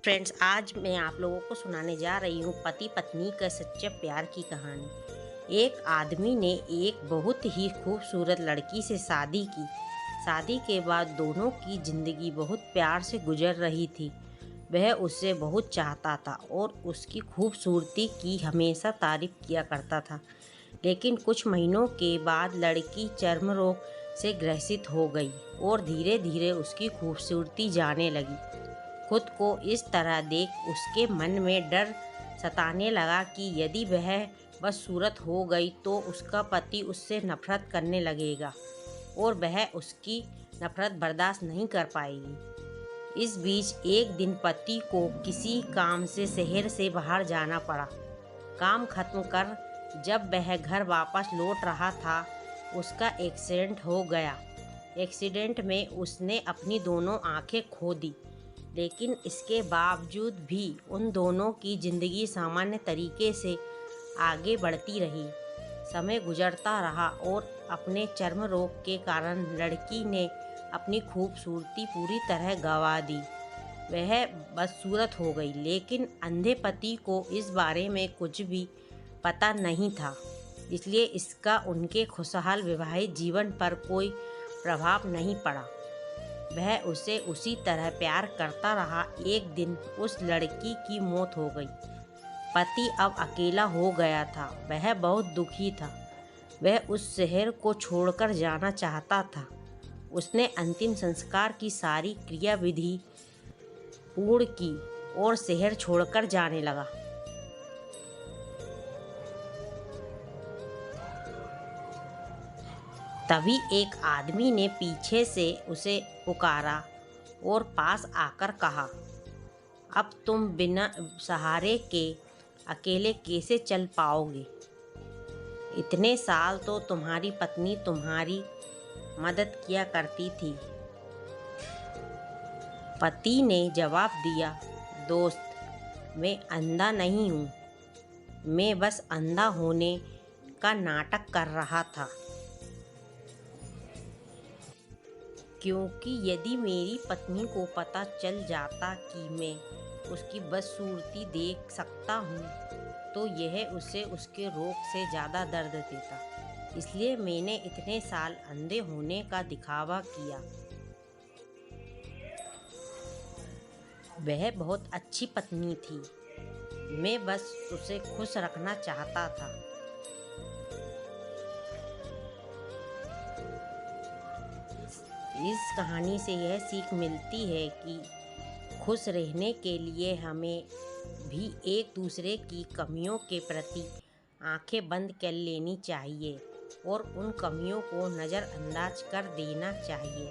Friends, आज मैं आप लोगों को सुनाने जा रही हूँ पति पत्नी का सच्चे प्यार की कहानी। एक आदमी ने एक बहुत ही खूबसूरत लड़की से शादी की। शादी के बाद दोनों की जिंदगी बहुत प्यार से गुजर रही थी। वह उससे बहुत चाहता था और उसकी खूबसूरती की हमेशा तारीफ किया करता था। लेकिन कुछ महीनों के बाद लड़की चर्म रोग से ग्रसित हो गई और धीरे धीरे उसकी खूबसूरती जाने लगी। खुद को इस तरह देख उसके मन में डर सताने लगा कि यदि वह बदसूरत हो गई तो उसका पति उससे नफरत करने लगेगा और वह उसकी नफरत बर्दाश्त नहीं कर पाएगी। इस बीच एक दिन पति को किसी काम से शहर से बाहर जाना पड़ा। काम खत्म कर जब वह घर वापस लौट रहा था, उसका एक्सीडेंट हो गया। एक्सीडेंट में उसने अपनी दोनों आंखें खो दी, लेकिन इसके बावजूद भी उन दोनों की ज़िंदगी सामान्य तरीके से आगे बढ़ती रही। समय गुजरता रहा और अपने चर्म रोग के कारण लड़की ने अपनी खूबसूरती पूरी तरह गंवा दी। वह बदसूरत हो गई, लेकिन अंधे पति को इस बारे में कुछ भी पता नहीं था, इसलिए इसका उनके खुशहाल विवाहित जीवन पर कोई प्रभाव नहीं पड़ा। वह उसे उसी तरह प्यार करता रहा। एक दिन उस लड़की की मौत हो गई। पति अब अकेला हो गया था। वह बहुत दुखी था। वह उस शहर को छोड़कर जाना चाहता था। उसने अंतिम संस्कार की सारी क्रियाविधि पूर्ण की और शहर छोड़कर जाने लगा। तभी एक आदमी ने पीछे से उसे पुकारा और पास आकर कहा, अब तुम बिना सहारे के अकेले कैसे चल पाओगे? इतने साल तो तुम्हारी पत्नी तुम्हारी मदद किया करती थी। पति ने जवाब दिया, दोस्त, मैं अंधा नहीं हूँ। मैं बस अंधा होने का नाटक कर रहा था, क्योंकि यदि मेरी पत्नी को पता चल जाता कि मैं उसकी बदसूरती देख सकता हूँ, तो यह उसे उसके रोग से ज़्यादा दर्द देता। इसलिए मैंने इतने साल अंधे होने का दिखावा किया। वह बहुत अच्छी पत्नी थी। मैं बस उसे खुश रखना चाहता था। इस कहानी से यह सीख मिलती है कि खुश रहने के लिए हमें भी एक दूसरे की कमियों के प्रति आंखें बंद कर लेनी चाहिए और उन कमियों को नज़रअंदाज कर देना चाहिए।